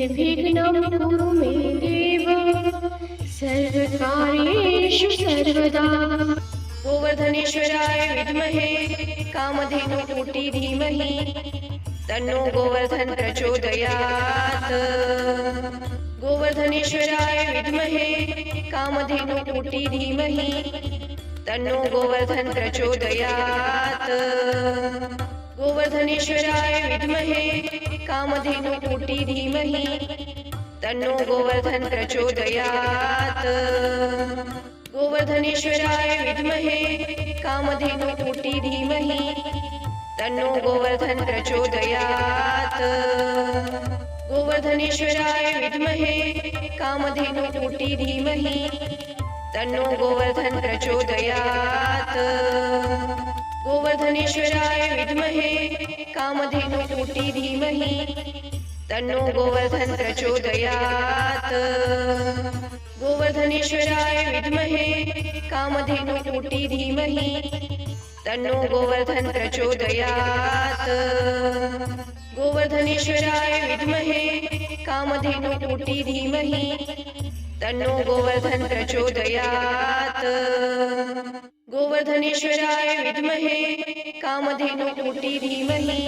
निर्विघ्नं कुरु मे देव सर्वकार्येषु सर्वदा। गोवर्धनेश्वराय विद्महे कामधेनुकोटि धीमहि तन्नो गोवर्धन प्रचोदयात्। गोवर्धनेश्वराय विद्महे कामधेनुकोटि धीमहि तन्नो गोवर्धन प्रचोदयात्। गोवर्धनेश्वराय विद्महे कामधेनुकोटि धीमहि तन्नो गोवर्धन प्रचोदयात्। गोवर्धनेश्वराय विद्महे कामधेनुकोटि धीमहि तन्नो गोवर्धन प्रचोदयात्। गोवर्धनेश्वराय विद्महे कामधेनुकोटि धीमहि तन्नो गोवर्धन प्रचोदयात्। गोवर्धनेश्वराय विद्महे कामधेनुकोटि धीमहि तन्नो गोवर्धन प्रचोदयात्। गोवर्धनेश्वराय विद्महे कामधेनुकोटि धीमहि तन्नो गोवर्धन प्रचोदयात्। गोवर्धनेश्वराय विद्महे कामधेनुकोटि धीमहि तन्नो गोवर्धन प्रचोदयात्। गोवर्धनेश्वराय विद्महे कामधेनुकोटि धीमहि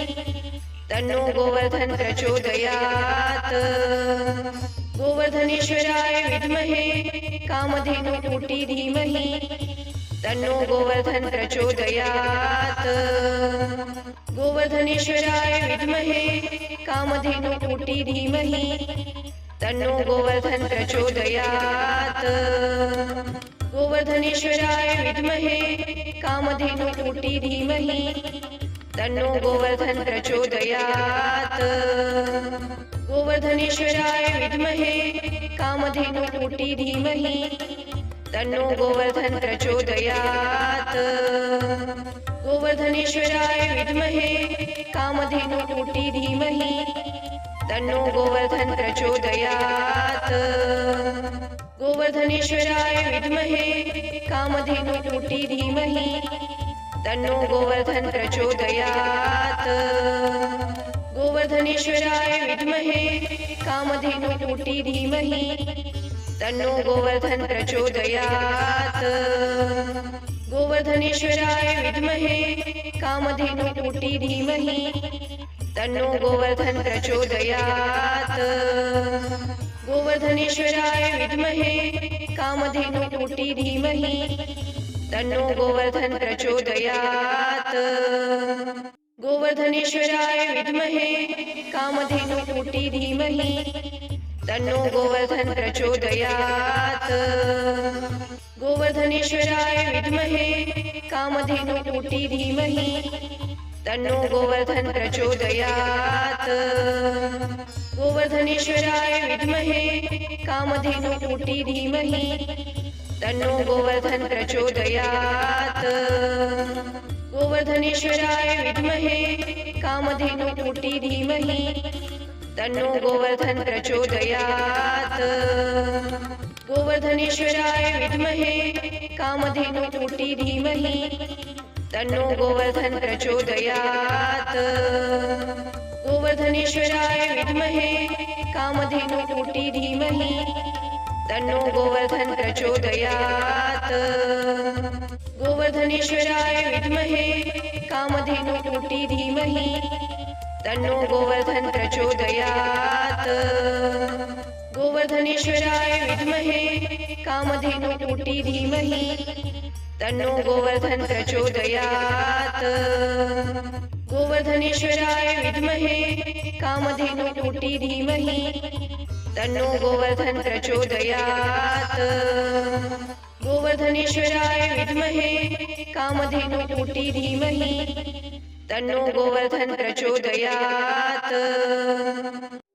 तन्नो गोवर्धन प्रचोदयात्। गोवर्धनेश्वराय विद्महे कामधेनुकोटि धीमहि तन्नो गोवर्धन प्रचोदयात्। गोवर्धनेश्वराय विद्महे कामधेनुकोटि धीमहि तन्नो गोवर्धन प्रचोदयात्। गोवर्धनेश्वराय विद्महे कामधेनुकोटि धीमहि तन्नो गोवर्धन प्रचोदयात्। गोवर्धनेश्वराय विद्महे कामधेनुकोटि धीमहि तन्नो गोवर्धन प्रचोदयात्। गोवर्धनेश्वराय विद्महे कामधेनुकोटि धीमहि तन्नो गोवर्धन प्रचोदयात्। गोवर्धनेश्वराय विद्महे कामधेनुकोटि धीमहि तन्नो गोवर्धन प्रचोदयात्। गोवर्धनेश्वराय विद्महे कामधेनुकोटि धीमहि तन्नो गोवर्धन प्रचोदयात्। गोवर्धनेश्वराय विद्महे कामधेनुकोटि धीमहि तन्नो गोवर्धन प्रचोदयात्। गोवर्धनेश्वराय विद्महे कामधेनुकोटि धीमहि तन्नो गोवर्धन प्रचोदयात्। गोवर्धनेश्वराय विद्महे कामधेनुकोटि धीमहि तन्नो गोवर्धन प्रचोदयात्। गोवर्धनेश्वराय विद्महे कामधेनुकोटि धीमहि तन्नो गोवर्धन प्रचोदयात्। गोवर्धनेश्वराय विद्महे कामधेनुकोटि धीमहि तन्नो गोवर्धन प्रचोदयात्। गोवर्धनेश्वराय विद्महे कामधेनुकोटि धीमहि तन्नो गोवर्धन प्रचोदयात्। गोवर्धनेश्वराय विद्महे कामधेनुकोटि धीमहि तन्नो गोवर्धन प्रचोदयात्। गोवर्धनेश्वराय विद्महे कामधेनुकोटि धीमहि तन्नो गोवर्धन प्रचोदयात्। गोवर्धनेश्वराय विद्महे कामधेनुकोटि धीमहि तन्नो गोवर्धन प्रचोदयात्। गोवर्धनेश्वराय विद्महे कामधेनुकोटि धीमहि तन्नो गोवर्धन प्रचोदयात्। गोवर्धनेश्वराय विद्महे कामधेनुकोटि धीमहि तन्नो गोवर्धन प्रचोदयात्। गोवर्धनेश्वराय विद्महे कामधेनुकोटि धीमहि तन्नो गोवर्धन प्रचोदयात्।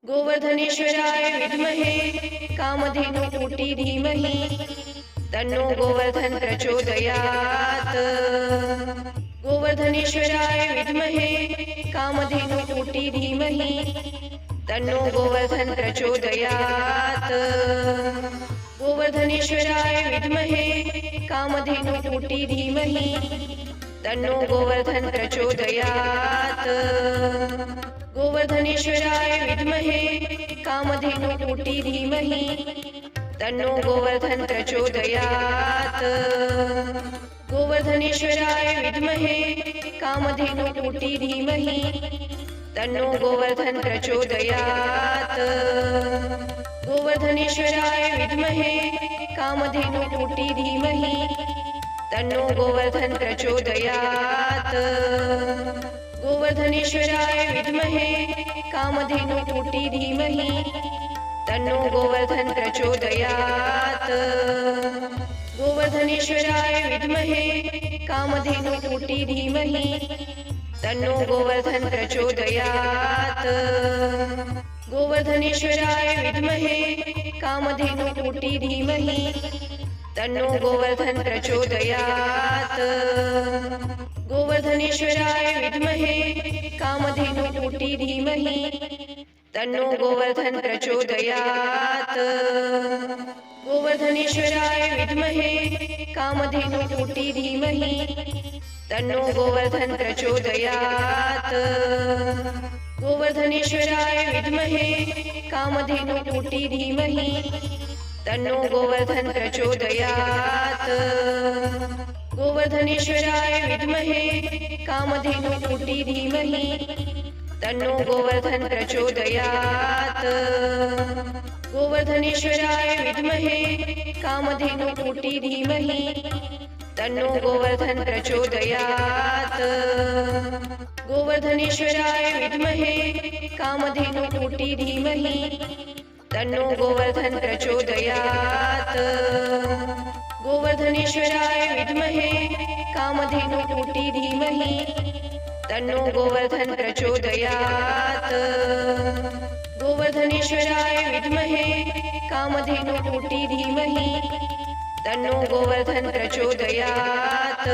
गोवर्धनेश्वराय विद्महे कामधेनुकोटि धीमहि तन्नो गोवर्धन प्रचोदयात्। गोवर्धनेश्वराय विद्महे कामधेनुकोटि धीमहि तन्नो गोवर्धन प्रचोदयात्। गोवर्धनेश्वराय विद्महे कामधेनुकोटि धीमहि तन्नो गोवर्धन प्रचोदयात्। गोवर्धनेश्वराय विद्महे कामधेनुकोटी धीमहि तन्नो गोवर्धन प्रचोदयात्। गोवर्धनेश्वराय विद्महे कामधेनुकोटी धीमहि तन्नो गोवर्धन प्रचोदयात्। गोवर्धनेश्वराय विद्महे कामधेनुकोटी धीमहि तन्नो गोवर्धन प्रचोदयात्। गोवर्धनेश्वराय विद्महे कामधेनुकोटी धीमहि तन्नो गोवर्धन प्रचोदयात्। गोवर्धनेश्वराय विद्महे कामधेनुकोटी धीमहि तन्नो गोवर्धन प्रचोदयात्। गोवर्धनेश्वराय विद्महे कामधेनुकोटी धीमहि तन्नो गोवर्धन प्रचोदयात्। गोवर्धनेश्वराय विद्महे कामधेनुकोटी धीमहि तन्नो गोवर्धन प्रचोदयात्। गोवर्धनेश्वराय विद्महे कामधेनुकोटी धीमहि तन्नो गोवर्धन प्रचोदयात्। गोवर्धनेश्वराय विद्महे कामधेनुकोटी धीमहि तन्नो गोवर्धन प्रचोदयात्। गोवर्धनेश्वराय विद्महे कामधेनुकोटी धीमहि तन्नो गोवर्धन प्रचोदयात्। गोवर्धनेश्वराय विद्महे कामधेनुकोटी धीमहि तन्नो गोवर्धन प्रचोदयात्। गोवर्धनेश्वराय विद्महे कामधेनुकोटी धीमहि तन्नो गोवर्धन प्रचोदयात्। गोवर्धनेश्वराय विद्महे कामधेनुकोटी धीमहि तन्नो गोवर्धन प्रचोदयात्। गोवर्धनेश्वराय विद्महे कामधेनुकोटी धीमहि तन्नो गोवर्धन प्रचोदयात्।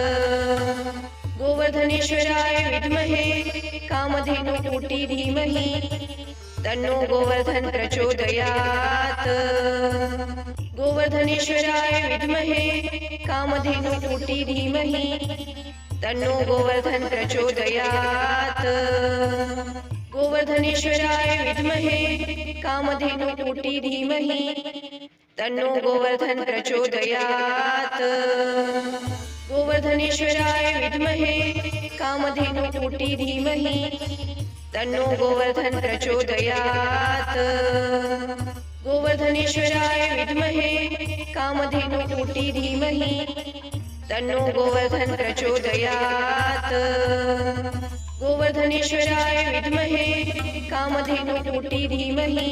गोवर्धनेश्वराय विद्महे कामधेनुकोटी धीमहि तन्नो गोवर्धन प्रचोदयात्। गोवर्धनेश्वराय विद्महे कामधेनुकोटी धीमहि तन्नो गोवर्धन प्रचोदयात्। गोवर्धनेश्वराय विद्महे कामधेनुकोटी धीमहि तन्नो गोवर्धन प्रचोदयात्। गोवर्धनेश्वराय विद्महे कामधेनुकोटी धीमहि तन्नो गोवर्धन प्रचोदयात्। गोवर्धनेश्वराय विद्महे कामधेनुकोटी धीमहि तन्नो गोवर्धन प्रचोदयात्। गोवर्धनेश्वराय विद्महे कामधेनुकोटी धीमहि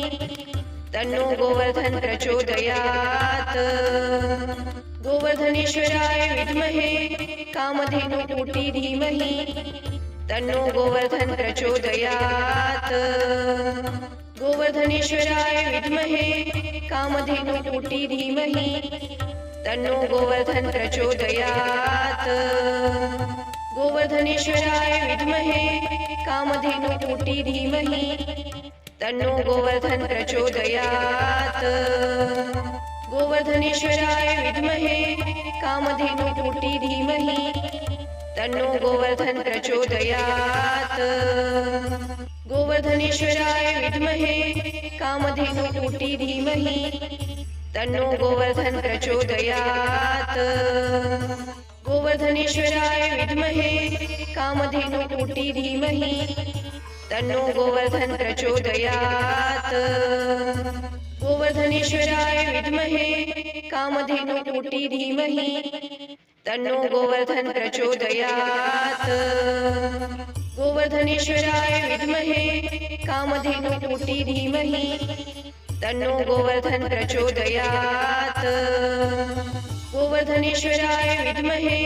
तन्नो गोवर्धन प्रचोदयात्। गोवर्धनेश्वराय विद्महे कामधेनुकोटी धीमहि तन्नो गोवर्धन प्रचोदयात्। गोवर्धनेश्वराय विद्महे कामधेनुकोटी धीमहि तन्नो गोवर्धन प्रचोदयात्। गोवर्धनेश्वराय विद्महे कामधेनुकोटी धीमहि तन्नो गोवर्धन प्रचोदयात्। गोवर्धनेश्वराय विद्महे कामधेनुकोटी धीमहि तन्नो गोवर्धन प्रचोदयात्। गोवर्धनेश्वराय विद्महे कामधेनुकोटी धीमहि तन्नो गोवर्धन प्रचोदयात्। गोवर्धनेश्वराय विद्महे कामधेनुकोटी धीमहि तन्नो गोवर्धन प्रचोदयात्। गोवर्धनेश्वराय विद्महे कामधेनुकोटी धीमहि तन्नो गोवर्धन प्रचोदयात्। गोवर्धनेश्वराय विद्महे कामधेनुकोटी धीमहि तन्नो गोवर्धन प्रचोदयात्। गोवर्धनेश्वराय विद्महे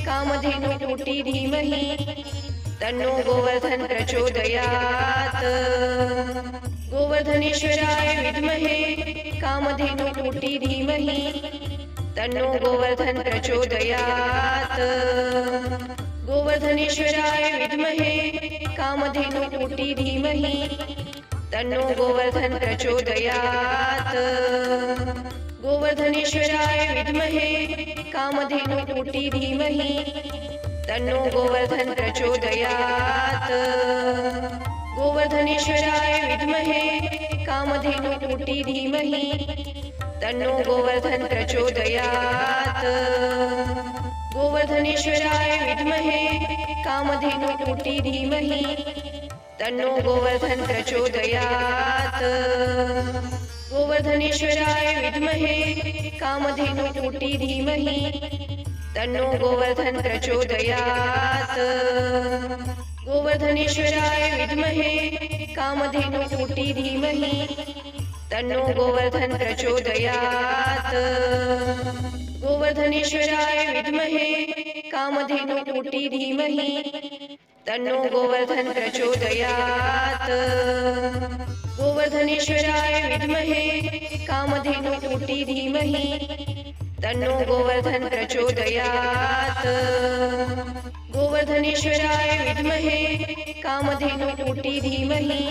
कामधेनुकोटी धीमहि तन्नो गोवर्धन प्रचोदयात्। गोवर्धनेश्वराय विद्महे कामधेनुकोटी धीमहि तन्नो गोवर्धन प्रचोदयात्। गोवर्धनेश्वराय विद्महे कामधेनुकोटी धीमहि तन्नो गोवर्धन प्रचोदयात्। गोवर्धनेश्वराय विद्महे कामधेनुकोटी धीमहि तन्नो गोवर्धन प्रचोदयात्। गोवर्धनेश्वराय विद्महे कामधेनुकोटी धीमहि तन्नो गोवर्धन प्रचोदयात्। गोवर्धनेश्वराय विद्महे कामधेनुकोटी धीमहि तन्नो गोवर्धन प्रचोदयात्। गोवर्धनेश्वराय विद्महे कामधेनुकोटी धीमहि तन्नो गोवर्धन प्रचोदयात्। गोवर्धनेश्वराय विद्महे कामधेनुकोटी धीमहि तन्नो गोवर्धन प्रचोदयात्। गोवर्धनेश्वराय विद्महे कामधेनुकोटी धीमहि तन्नो गोवर्धन प्रचोदयात्। गोवर्धनेश्वराय विद्महे कामधेनुकोटी धीमहि तन्नो गोवर्धन प्रचोदयात्। गोवर्धनेश्वराय विद्महे कामधेनुकोटी धीमहि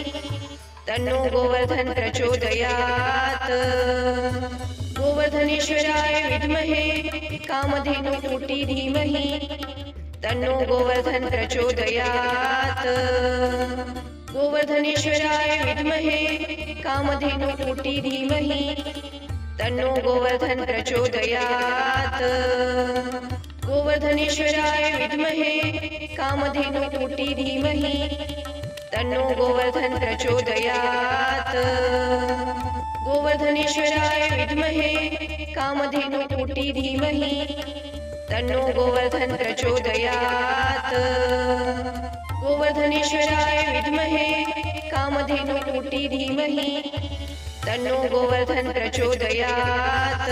तन्नो गोवर्धन प्रचोदयात्। गोवर्धनेश्वराय विद्महे कामधेनुकोटी धीमहि तन्नो गोवर्धन प्रचोदयात्। गोवर्धनेश्वराय विद्महे कामधेनुकोटी धीमहि तन्नो गोवर्धन प्रचोदयात्। गोवर्धनेश्वराय विद्महे कामधेनुकोटी धीमहि तन्नो गोवर्धन प्रचोदयात्। गोवर्धनेश्वराय विद्महे कामधेनुकोटी धीमहि तन्नो गोवर्धन प्रचोदयात्। गोवर्धनेश्वराय विद्महे कामधेनुकोटी धीमहि तन्नो गोवर्धन प्रचोदयात्।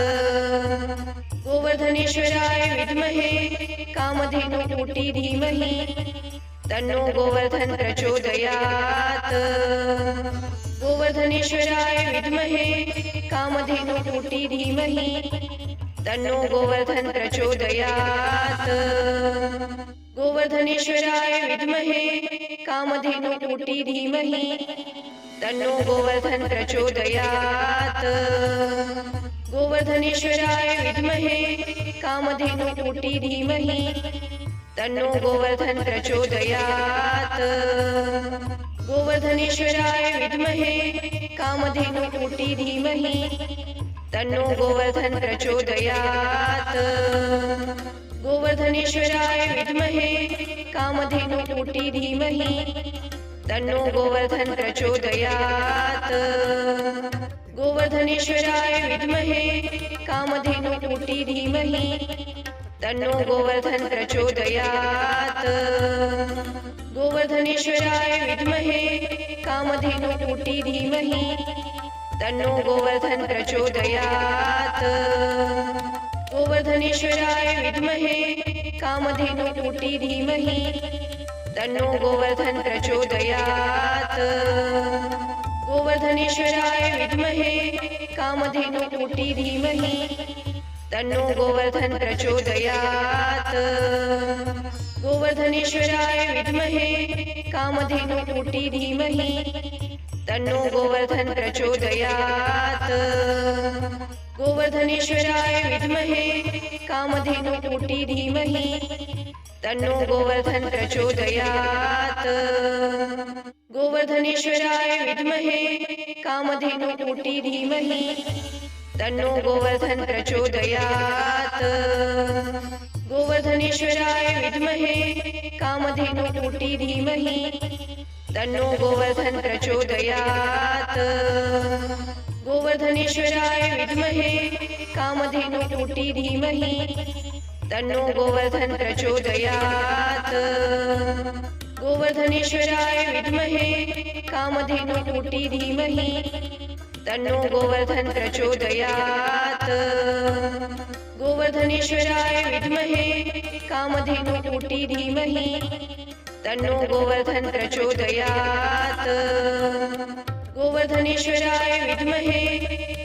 गोवर्धनेश्वराय विद्महे कामधेनुकोटी धीमहि तन्नो गोवर्धन प्रचोदयात्। गोवर्धनेश्वराय विद्महे कामधेनुकोटी धीमहि तन्नो गोवर्धन प्रचोदयात्। गोवर्धनेश्वराय विद्महे कामधेनुकोटी धीमहि तन्नो गोवर्धन प्रचोदयात्। गोवर्धनेश्वराय विद्महे कामधेनुकोटी धीमहि तन्नो गोवर्धन प्रचोदयात्। गोवर्धनेश्वराय विद्महे कामधेनुकोटी धीमहि तन्नो गोवर्धन प्रचोदयात्। गोवर्धनेश्वराय विद्महे कामधेनुकोटी धीमहि तन्नो गोवर्धन प्रचोदयात्। गोवर्धनेश्वराय विद्महे कामधेनुकोटी धीमहि तन्नो गोवर्धन प्रचोदयात्। गोवर्धनेश्वराय विद्महे कामधेनुकोटी धीमहि तन्नो गोवर्धन प्रचोदयात्। गोवर्धनेश्वराय विद्महे कामधेनुकोटी धीमहि तन्नो गोवर्धन प्रचोदयात्। गोवर्धनेश्वराय विद्महे कामधेनुकोटी धीमहि तन्नो गोवर्धन प्रचोदयात्। गोवर्धनेश्वराय विद्महे कामधेनुकोटी धीमहि तन्नो गोवर्धन प्रचोदयात्। गोवर्धनेश्वराय विद्महे कामधेनुकोटी धीमहि तन्नो गोवर्धन प्रचोदयात्। गोवर्धनेश्वराय विद्महे कामधेनुकोटी धीमहि तन्नो गोवर्धन प्रचोदयात्। गोवर्धनेश्वराय विद्महे कामधेनुकोटी धीमहि तन्नो गोवर्धन प्रचोदयात्। गोवर्धनेश्वराय विद्महे कामधेनुकोटी धीमहि तन्नो गोवर्धन प्रचोदयात्। गोवर्धनेश्वराय विद्महे कामधेनुकोटी धीमहि तन्नो गोवर्धन प्रचोदयात्। गोवर्धनेश्वराय विद्महे कामधेनुकोटी धीमहि तन्नो गोवर्धन प्रचोदयात्। गोवर्धनेश्वराय विद्महे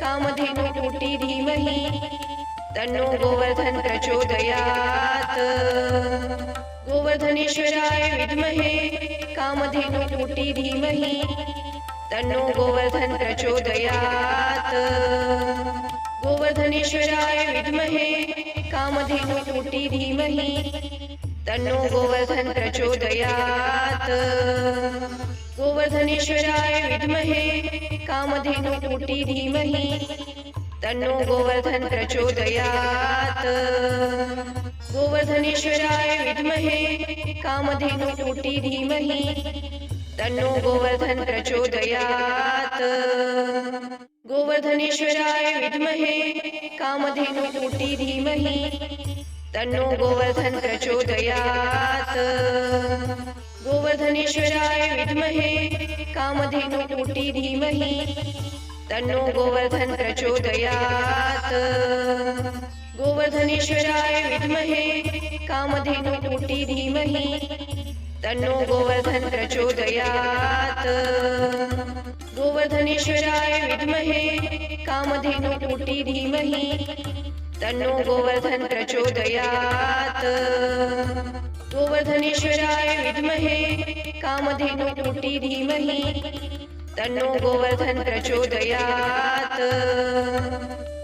कामधेनुकोटी धीमहि तन्नो गोवर्धन प्रचोदयात्। गोवर्धनेश्वराय विद्महे कामधेनुकोटी धीमहि तन्नो गोवर्धन प्रचोदयात्। गोवर्धनेश्वराय विद्महे कामधेनुकोटी धीमहि तन्नो गोवर्धन प्रचोदयात्। गोवर्धनेश्वराय विद्महे कामधेनुकोटी धीमहि तन्नो गोवर्धन प्रचोदयात्। गोवर्धनेश्वराय विद्महे कामधेनुकोटी धीमहि तन्नो गोवर्धन प्रचोदयात्। गोवर्धनेश्वराय विद्महे कामधेनुकोटी धीमहि तन्नो गोवर्धन प्रचोदयात्। गोवर्धनेश्वराय विद्महे कामधेनुकोटी धीमहि तन्नो गोवर्धन प्रचोदयात्। गोवर्धनेश्वराय विद्महे कामधेनुकोटी धीमहि तन्नो गोवर्धन प्रचोदयात्। गोवर्धनेश्वराय विद्महे कामधेनुकोटी धीमहि तन्नो गोवर्धन प्रचोदयात्। गोवर्धनेश्वराय विद्महे कामधेनुकोटी धीमहि तन्नो गोवर्धन प्रचोदयात्।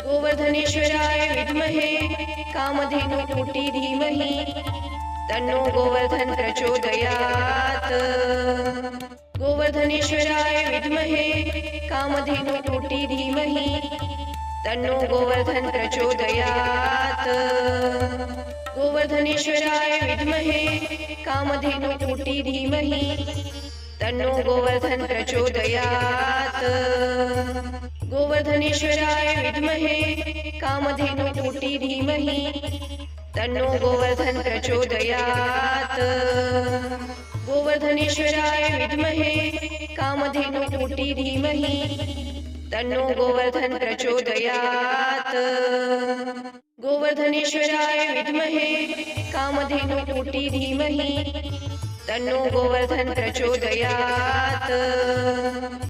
गोवर्धनेश्वराय विद्महे कामधेनुकोटी धीमहि तन्नो गोवर्धन प्रचोदयात्। गोवर्धनेश्वराय विद्महे कामधेनुकोटी धीमहि तन्नो गोवर्धन प्रचोदयात्। गोवर्धनेश्वराय विद्महे कामधेनुकोटी धीमहि तन्नो गोवर्धन प्रचोदयात्। गोवर्धनेश्वराय विद्महे कामधेनुकोटी धीमहि तन्नो गोवर्धन प्रचोदयात्। गोवर्धनेश्वराय विद्महे कामधेनुकोटी धीमहि तन्नो गोवर्धन प्रचोदयात्। गोवर्धनेश्वराय विद्महे कामधेनुकोटी धीमहि तन्नो गोवर्धन प्रचोदयात्।